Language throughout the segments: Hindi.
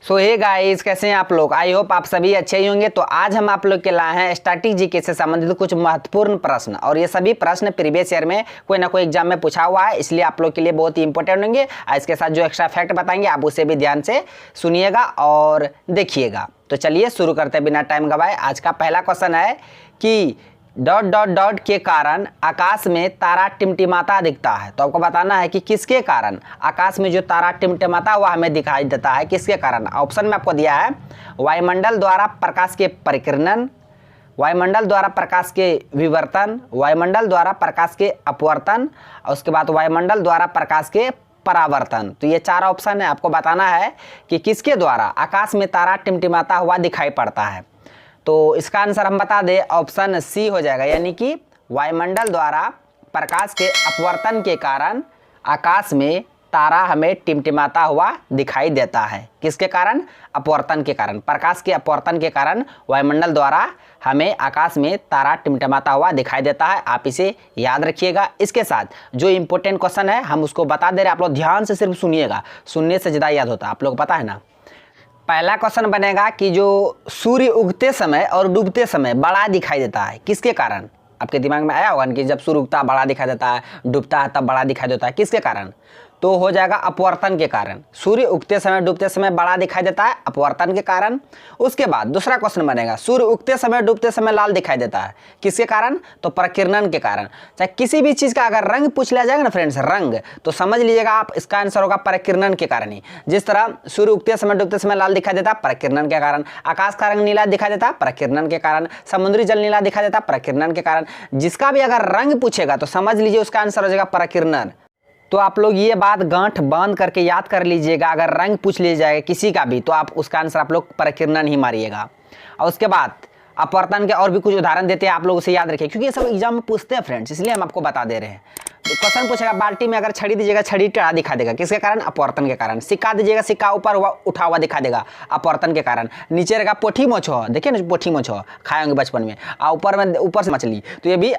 सो हे गाइस, कैसे हैं आप लोग। आई होप आप सभी अच्छे ही होंगे। तो आज हम आप लोग के लाए हैं स्टैटिक जीके से संबंधित कुछ महत्वपूर्ण प्रश्न, और ये सभी प्रश्न प्रीवियस ईयर में कोई ना कोई एग्जाम में पूछा हुआ है, इसलिए आप लोग के लिए बहुत ही इंपॉर्टेंट होंगे। इसके साथ जो एक्स्ट्रा फैक्ट बताएंगे आप उसे भी ध्यान से सुनिएगा और देखिएगा। तो चलिए शुरू करते हैं बिना टाइम गवाए। आज का पहला क्वेश्चन है कि डॉट डॉट डॉट के कारण आकाश में तारा टिमटिमाता दिखता है। तो आपको बताना है कि किसके कारण आकाश में जो तारा टिमटिमाता हुआ हमें दिखाई देता है, किसके कारण। ऑप्शन में आपको दिया है वायुमंडल द्वारा प्रकाश के परिकिरणन, वायुमंडल द्वारा प्रकाश के विवर्तन, वायुमंडल द्वारा प्रकाश के अपवर्तन, और उसके बाद वायुमंडल द्वारा प्रकाश के परावर्तन। तो ये चार ऑप्शन है। आपको बताना है कि किसके द्वारा आकाश में तारा टिमटिमाता हुआ दिखाई पड़ता है। तो इसका आंसर हम बता दें, ऑप्शन सी हो जाएगा, यानी कि वायुमंडल द्वारा प्रकाश के अपवर्तन के कारण आकाश में तारा हमें टिमटिमाता हुआ दिखाई देता है। किसके कारण? अपवर्तन के कारण। प्रकाश के अपवर्तन के कारण वायुमंडल द्वारा हमें आकाश में तारा टिमटिमाता हुआ दिखाई देता है। आप इसे याद रखिएगा। इसके साथ जो इंपॉर्टेंट क्वेश्चन है हम उसको बता दे रहे हैं, आप लोग ध्यान से सिर्फ सुनिएगा, सुनने से ज़्यादा याद होता है, आप लोग पता है ना। पहला क्वेश्चन बनेगा कि जो सूर्य उगते समय और डूबते समय बड़ा दिखाई देता है, किसके कारण? आपके दिमाग में आया होगा कि जब सूर्य उगता बड़ा दिखाई देता है, डूबता है तब बड़ा दिखाई देता है, किसके कारण? तो हो जाएगा अपवर्तन के कारण। सूर्य उगते समय डूबते समय बड़ा दिखाई देता है, अपवर्तन के कारण। उसके बाद दूसरा क्वेश्चन बनेगा, सूर्य उगते समय डूबते समय लाल दिखाई देता है, किसके कारण? तो प्रकीर्णन के कारण। चाहे किसी भी चीज़ का अगर रंग पूछ लिया जाएगा ना फ्रेंड्स, रंग, तो समझ लीजिएगा आप इसका आंसर होगा प्रकीर्णन के कारण ही। जिस तरह सूर्य उगते समय डूबते समय लाल दिखाई देता है, प्रकीर्णन के कारण। आकाश का रंग नीला दिखाई देता है, प्रकीर्णन के कारण। समुद्री जल नीला दिखाई देता है, प्रकीर्णन के कारण। जिसका भी अगर रंग पूछेगा तो समझ लीजिए उसका आंसर हो जाएगा प्रकीर्णन। तो आप लोग ये बात गांठ बांध करके याद कर लीजिएगा, अगर रंग पूछ लिया जाएगा किसी का भी तो आप उसका आंसर आप लोग प्रकीर्णन ही मारिएगा। और उसके बाद अपवर्तन के और भी कुछ उदाहरण देते हैं, आप लोग उसे याद रखिए, क्योंकि ये सब एग्जाम में पूछते हैं फ्रेंड्स, इसलिए हम आपको बता दे रहे हैं। तो क्वेश्चन पूछेगा, बाल्टी में अगर छड़ी दीजिएगा, छड़ी टेढ़ा दिखा देगा, किसके कारण? अपवर्तन के कारण। सिक्का दीजिएगा, सिक्का ऊपर हुआ उठा हुआ दिखा देगा, अपवर्तन के कारण। नीचे रहेगा पोठी मोछ हो, देखिए ना पोठी मोछ हो, खाए होंगे बचपन में, और ऊपर से मछली, तो ये भी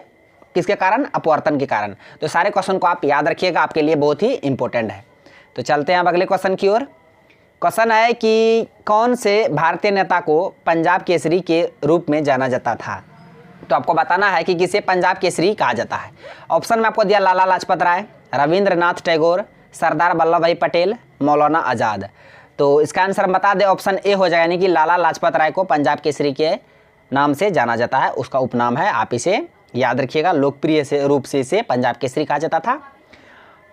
किसके कारण? अपवर्तन के कारण। तो सारे क्वेश्चन को आप याद रखिएगा, आपके लिए बहुत ही इंपॉर्टेंट है। तो चलते हैं अब अगले क्वेश्चन की ओर। क्वेश्चन है कि कौन से भारतीय नेता को पंजाब केसरी के रूप में जाना जाता था? तो आपको बताना है कि किसे पंजाब केसरी कहा जाता है। ऑप्शन में आपको दिया लाला लाजपत राय, रविंद्रनाथ टैगोर, सरदार वल्लभ भाई पटेल, मौलाना आज़ाद। तो इसका आंसर हम बता दें, ऑप्शन ए हो जाएगा, यानी कि लाला लाजपत राय को पंजाब केसरी के नाम से जाना जाता है, उसका उपनाम है। आप इसे याद रखिएगा, लोकप्रिय से रूप से इसे पंजाब केसरी कहा जाता था।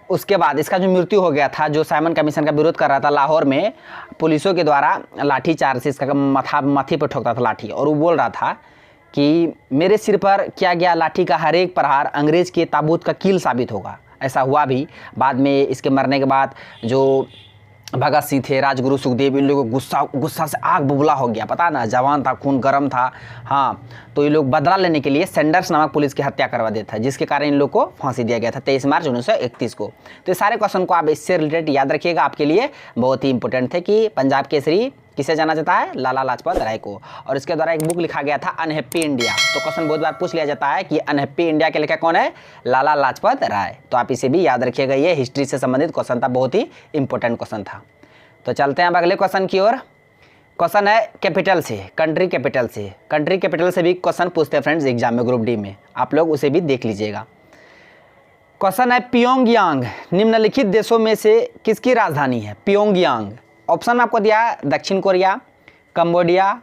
उसके बाद इसका जो मृत्यु हो गया था, जो साइमन कमीशन का विरोध कर रहा था लाहौर में, पुलिसों के द्वारा लाठी चार्ज से इसका माथे पर ठोकता था लाठी, और वो बोल रहा था कि मेरे सिर पर किया गया लाठी का हर एक प्रहार अंग्रेज के ताबूत का कील साबित होगा। ऐसा हुआ भी। बाद में इसके मरने के बाद जो भगत सिंह थे, राजगुरु सुखदेव, इन लोगों को गुस्सा से आग बबूला हो गया, पता ना, जवान था, खून गर्म था। हाँ, तो ये लोग बदला लेने के लिए सैंडर्स नामक पुलिस की हत्या करवा देता था, जिसके कारण इन लोग को फांसी दिया गया था 23 मार्च 1931 को। तो ये सारे क्वेश्चन को आप इससे रिलेटेड याद रखिएगा, आपके लिए बहुत ही इंपॉर्टेंट थे कि पंजाब केसरी किसे जाना जाता है? लाला लाजपत राय को। और इसके द्वारा एक बुक लिखा गया था अनहैप्पी इंडिया। तो क्वेश्चन बहुत बार पूछ लिया जाता है कि अनहैप्पी इंडिया के लेखक कौन है? लाला लाजपत राय। तो आप इसे भी याद रखिएगा, ये हिस्ट्री से संबंधित क्वेश्चन था, बहुत ही इंपॉर्टेंट क्वेश्चन था। तो चलते हैं अब अगले क्वेश्चन की ओर। क्वेश्चन है कैपिटल से, कंट्री कैपिटल से। कंट्री कैपिटल से भी क्वेश्चन पूछते हैं फ्रेंड्स एग्जाम में, ग्रुप डी में, आप लोग उसे भी देख लीजिएगा। क्वेश्चन है प्योंगयांग निम्नलिखित देशों में से किसकी राजधानी है? प्योंगयांग। ऑप्शन आपको दिया है दक्षिण कोरिया, कंबोडिया,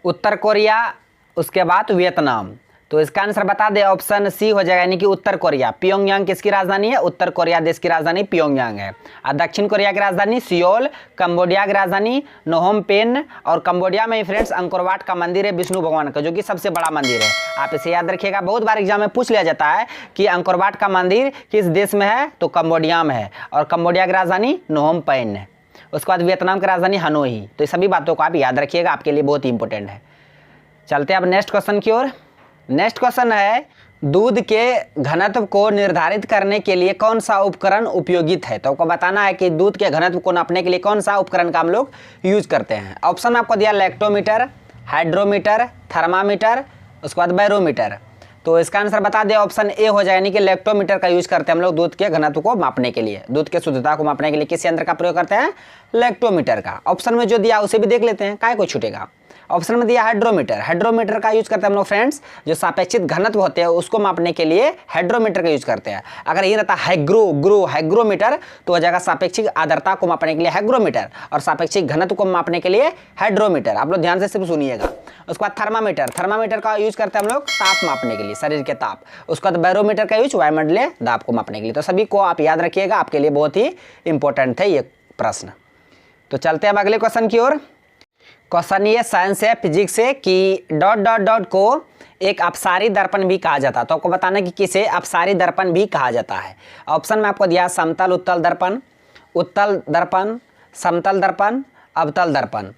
उत्तर कोरिया, उसके बाद वियतनाम। तो इसका आंसर बता दे, ऑप्शन सी हो जाएगा, यानी कि उत्तर कोरिया। प्योंगयांग किसकी राजधानी है? उत्तर कोरिया देश की राजधानी प्योंगयांग है। और दक्षिण कोरिया की राजधानी सियोल, कंबोडिया की राजधानी नोहम पेन, और कंबोडिया में फ्रेंड्स अंकोर वाट का मंदिर है विष्णु भगवान का, जो कि सबसे बड़ा मंदिर है। आप इसे याद रखिएगा, बहुत बार एग्जाम में पूछ लिया जाता है कि अंकोर वाट का मंदिर किस देश में है? तो कंबोडिया में है, और कंबोडिया की राजधानी नोहम पेन है। उसके बाद वियतनाम की राजधानी हनोई। तो ये सभी बातों को आप याद रखिएगा, आपके लिए बहुत ही इंपॉर्टेंट है। चलते हैं अब नेक्स्ट क्वेश्चन की ओर। नेक्स्ट क्वेश्चन है दूध के घनत्व को निर्धारित करने के लिए कौन सा उपकरण उपयोगित है? तो आपको बताना है कि दूध के घनत्व को नापने के लिए कौन सा उपकरण का हम लोग यूज करते हैं। ऑप्शन आपको दिया लैक्टोमीटर, हाइड्रोमीटर, थर्मामीटर, उसके बाद बैरोमीटर। तो इसका आंसर बता दें ऑप्शन ए हो जाए, यानी कि लैक्टोमीटर का यूज करते हैं हम लोग दूध के घनत्व को मापने के लिए, दूध के शुद्धता को मापने के लिए किस यंत्र का प्रयोग करते हैं? लैक्टोमीटर का। ऑप्शन में जो दिया उसे भी देख लेते हैं, काय को छूटेगा। ऑप्शन में दिया हाइड्रोमीटर, हाइड्रोमीटर का यूज करते हैं हम लोग फ्रेंड्स, जो सापेक्षिक घनत्व होते हैं उसको मापने के लिए हाइड्रोमीटर का यूज करते हैं। अगर ये रहता हाइग्रोमीटर तो हो जाएगा सापेक्षिक आर्द्रता को मापने के लिए हाइग्रोमीटर, और सापेक्षिक घनत्व को मापने के लिए हाइड्रोमीटर। आप लोग ध्यान से सिर्फ सुनिएगा। उसके बाद थर्मामीटर, थर्मामीटर का यूज करते हैं हम लोग ताप मापने के लिए, शरीर के ताप। उसके बाद बैरोमीटर का यूज वायुमंडलीय दाब को मापने के लिए। तो सभी को आप याद रखिएगा, आपके लिए बहुत ही इंपॉर्टेंट थे ये प्रश्न। तो चलते हैं अब अगले क्वेश्चन की ओर। क्वेश्चन ये साइंस है, फिजिक्स है कि डॉट डॉट डॉट को एक अपसारी दर्पण भी कहा जाता है। तो आपको बताना कि किसे अपसारी दर्पण भी कहा जाता है। ऑप्शन में आपको दिया समतल उत्तल दर्पण, उत्तल दर्पण, समतल दर्पण, अवतल दर्पण।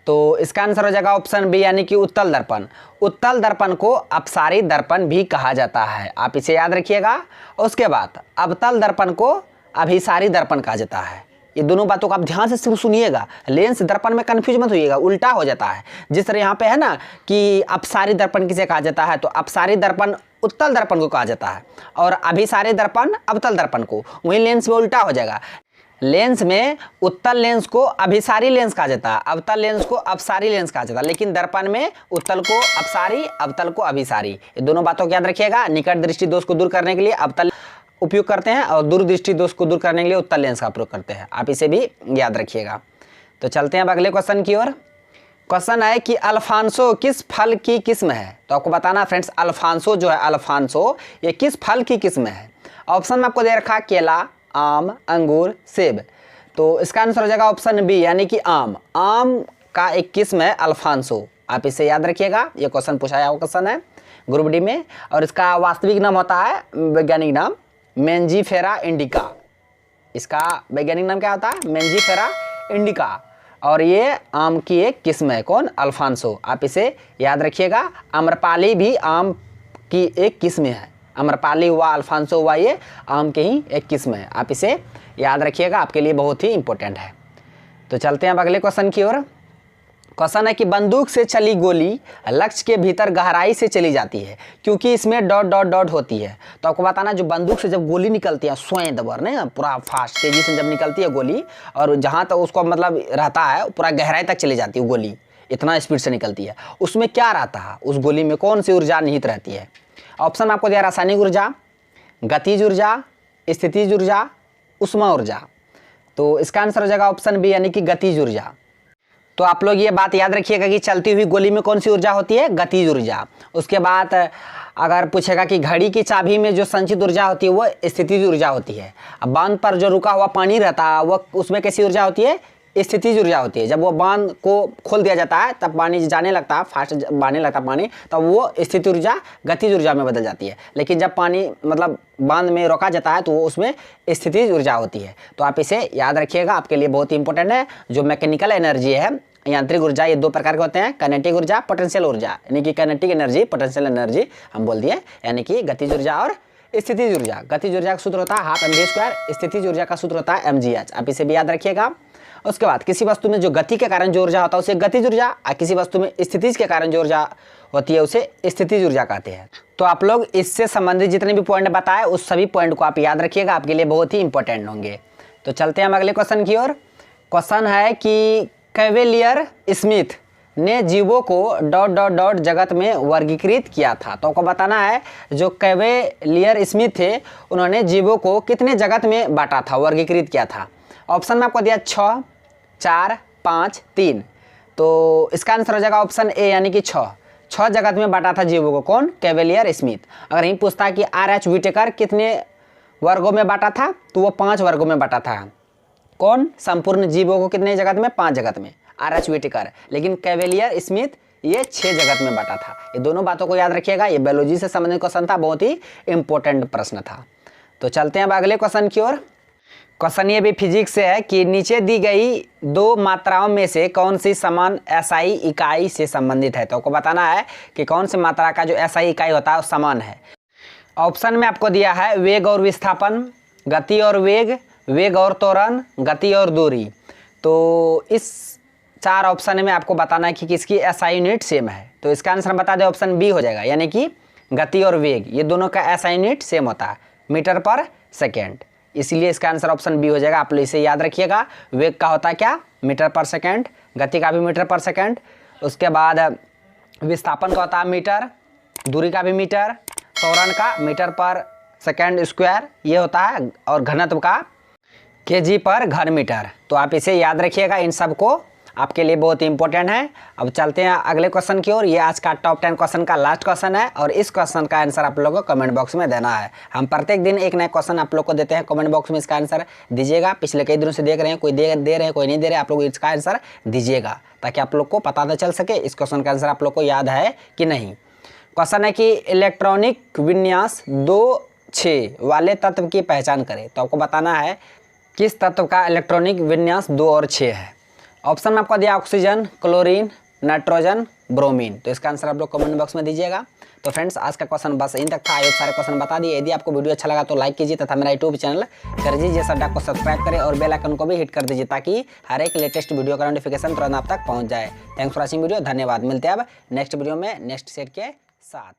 तो इसका आंसर हो जाएगा ऑप्शन बी, यानी कि उत्तल दर्पण। उत्तल दर्पण को अपसारी दर्पण भी कहा जाता है, आप इसे याद रखिएगा। उसके बाद अवतल दर्पण को अभिसारी दर्पण कहा जाता है। ये दोनों बातों को आप ध्यान से सिर्फ सुनिएगा, लेंस दर्पण में कंफ्यूज मत होइएगा, उल्टा हो जाता है। जिस तरह यहाँ पे है ना कि अपसारी दर्पण किसे कहा जाता है, तो अपसारी दर्पण उत्तल दर्पण को कहा जाता है और अभिसारी दर्पण अवतल दर्पण को। वहीं लेंस में उल्टा हो जाएगा, लेंस में उत्तल लेंस को अभिसारी लेंस कहा जाता है, अवतल लेंस को अपसारी लेंस कहा जाता है, लेकिन दर्पण में उत्तल को अपसारी, अवतल को अभिसारी। ये दोनों बातों को याद रखिएगा। निकट दृष्टि दोष को दूर करने के लिए अवतल उपयोग करते हैं और दूरदृष्टि दोष को दूर करने के लिए उत्तल लेंस का प्रयोग करते हैं, आप इसे भी याद रखिएगा। तो चलते हैं अब अगले क्वेश्चन की ओर। क्वेश्चन है कि अल्फांसो किस फल की किस्म है। तो आपको बताना फ्रेंड्स, अल्फांसो जो है, अल्फांसो ये किस फल की किस्म है। ऑप्शन में आपको दे रखा केला, आम, अंगूर, सेब। तो इसका आंसर हो जाएगा ऑप्शन बी, यानी कि आम। आम का एक किस्म है अल्फांसो, आप इसे याद रखिएगा। ये क्वेश्चन पूछा हुआ क्वेश्चन है ग्रुप डी में, और इसका वास्तविक नाम होता है, वैज्ञानिक नाम मेंजीफेरा इंडिका। इसका वैज्ञानिक नाम क्या होता है? Mangifera indica. और ये आम की एक किस्म है, कौन? अल्फांसो। आप इसे याद रखिएगा। आम्रपाली भी आम की एक किस्म है, आम्रपाली हुआ, अल्फांसो हुआ, ये आम की ही एक किस्म है, आप इसे याद रखिएगा, आपके लिए बहुत ही इंपॉर्टेंट है। तो चलते हैं अब अगले क्वेश्चन की ओर। क्वेश्चन है कि बंदूक से चली गोली लक्ष्य के भीतर गहराई से चली जाती है क्योंकि इसमें डॉट डॉट डॉट होती है। तो आपको बताना, जो बंदूक से जब गोली निकलती है स्वयं दबर नहीं, पूरा फास्ट तेजी से जब निकलती है गोली, और जहाँ तक उसको मतलब रहता है पूरा गहराई तक चली जाती है गोली, इतना स्पीड से निकलती है। उसमें क्या रहता है? उस गोली में कौन सी ऊर्जा निहित रहती है? ऑप्शन आपको दिया रासायनिक ऊर्जा, गतिज ऊर्जा, स्थितिज ऊर्जा, उष्मा ऊर्जा। तो इसका आंसर हो जाएगा ऑप्शन बी, यानी कि गतिज ऊर्जा। तो आप लोग ये बात याद रखिएगा कि चलती हुई गोली में कौन सी ऊर्जा होती है? गतिज ऊर्जा। उसके बाद अगर पूछेगा कि घड़ी की चाबी में जो संचित ऊर्जा होती है वो स्थितिज ऊर्जा होती है। अब बांध पर जो रुका हुआ पानी रहता है वो उसमें कैसी ऊर्जा होती है? स्थितिज ऊर्जा होती है। जब वो बांध को खोल दिया जाता है तब पानी जाने लगता है, फास्ट बहने लगता है पानी, तब वो स्थिति ऊर्जा गतिज ऊर्जा में बदल जाती है। लेकिन जब पानी मतलब बांध में रोका जाता है तो वो उसमें स्थितिज ऊर्जा होती है। तो आप इसे याद रखिएगा, आपके लिए बहुत ही इंपॉर्टेंट है। जो मैकेनिकल एनर्जी है, यांत्रिक ऊर्जा, ये दो प्रकार के होते हैं, काइनेटिक ऊर्जा, पोटेंशियल ऊर्जा। यानी कि काइनेटिक एनर्जी, पोटेंशियल एनर्जी हम बोल दिए, यानी कि गतिज ऊर्जा और स्थितिज ऊर्जा। गतिज ऊर्जा का सूत्र होता है हाफ mv², स्थितिज ऊर्जा का सूत्र होता है mgh। आप इसे भी याद रखिएगा। उसके बाद किसी वस्तु में जो गति के कारण जो ऊर्जा होता है उसे गतिज ऊर्जा, और किसी वस्तु में स्थितिज के कारण जो ऊर्जा होती है उसे स्थितिज ऊर्जा कहते हैं। तो आप लोग इससे संबंधित जितने भी पॉइंट बताए उस सभी पॉइंट को आप याद रखिएगा, आपके लिए बहुत ही इंपॉर्टेंट होंगे। तो चलते हैं हम अगले क्वेश्चन की ओर। क्वेश्चन है कि कैवेलियर स्मिथ ने जीवों को डॉट डॉट डॉट जगत में वर्गीकृत किया था। तो आपको बताना है, जो कैवेलियर स्मिथ थे उन्होंने जीवों को कितने जगत में बांटा था, वर्गीकृत किया था। ऑप्शन में आपको दिया 6, 4, 5, 3। तो इसका आंसर हो जाएगा ऑप्शन ए, यानी कि 6 जगत में बांटा था जीवों को। कौन? Cavalier Smith. अगर यही पूछता है कि RH व्हिटेकर कितने वर्गों में बांटा था, तो वो 5 वर्गों में बांटा था। कौन? संपूर्ण जीवों को कितने जगत में? 5 जगत में, RH व्हिटेकर। लेकिन कैवेलियर स्मिथ ये 6 जगत में बांटा था। ये दोनों बातों को याद रखिएगा, ये बायोलॉजी से संबंधित क्वेश्चन था, बहुत ही इंपॉर्टेंट प्रश्न था। तो चलते हैं अब अगले क्वेश्चन की ओर। क्वेश्चन ये भी फिजिक्स से है कि नीचे दी गई 2 मात्राओं में से कौन सी समान SI इकाई से संबंधित है। तो आपको बताना है कि कौन सी मात्रा का जो SI इकाई होता है वो समान है। ऑप्शन में आपको दिया है वेग और विस्थापन, गति और वेग, वेग और त्वरण, गति और दूरी। तो इस 4 ऑप्शन में आपको बताना है कि किसकी SI यूनिट सेम है। तो इसका आंसर बता दें, ऑप्शन बी हो जाएगा, यानी कि गति और वेग ये दोनों का ऐसा यूनिट सेम होता है मीटर पर सेकेंड, इसलिए इसका आंसर ऑप्शन बी हो जाएगा। आप लोग इसे याद रखिएगा। वेग का होता है क्या, मीटर पर सेकेंड, गति का भी मीटर पर सेकेंड, उसके बाद विस्थापन का होता है मीटर, दूरी का भी मीटर, त्वरण का मीटर पर सेकेंड स्क्वायर ये होता है, और घनत्व का केजी पर घन मीटर। तो आप इसे याद रखिएगा, इन सब को आपके लिए बहुत इंपॉर्टेंट है। अब चलते हैं अगले क्वेश्चन की ओर। ये आज का टॉप 10 क्वेश्चन का लास्ट क्वेश्चन है और इस क्वेश्चन का आंसर आप लोगों को कमेंट बॉक्स में देना है। हम प्रत्येक दिन एक नया क्वेश्चन आप लोग को देते हैं, कमेंट बॉक्स में इसका आंसर दीजिएगा। पिछले कई दिनों से देख रहे हैं, कोई दे रहे हैं कोई नहीं दे रहे, आप लोग इसका आंसर दीजिएगा ताकि आप लोग को पता तो चल सके इस क्वेश्चन का आंसर आप लोग को याद है कि नहीं। क्वेश्चन है कि इलेक्ट्रॉनिक विन्यास 2-6 वाले तत्व की पहचान करें। तो आपको बताना है किस तत्व का इलेक्ट्रॉनिक विन्यास 2 और 6 है। ऑप्शन में आपको दिया ऑक्सीजन, क्लोरीन, नाइट्रोजन, ब्रोमीन। तो इसका आंसर आप लोग कमेंट बॉक्स में दीजिएगा। तो फ्रेंड्स आज का क्वेश्चन बस इन तक था। आइए सारे क्वेश्चन बता दिए। यदि आपको वीडियो अच्छा लगा तो लाइक कीजिए तथा मेरा यूट्यूब चैनल कर दीजिए सड्डा को सब्सक्राइब करें और बेल आइकन को भी हिट कर दीजिए ताकि हर एक लेटेस्ट वीडियो का नोटिफिकेशन तुरंत आप तक पहुंच जाए। थैंक्स फॉर वॉचिंग वीडियो, धन्यवाद। मिलते हैं अब नेक्स्ट वीडियो में नेक्स्ट सेट के साथ।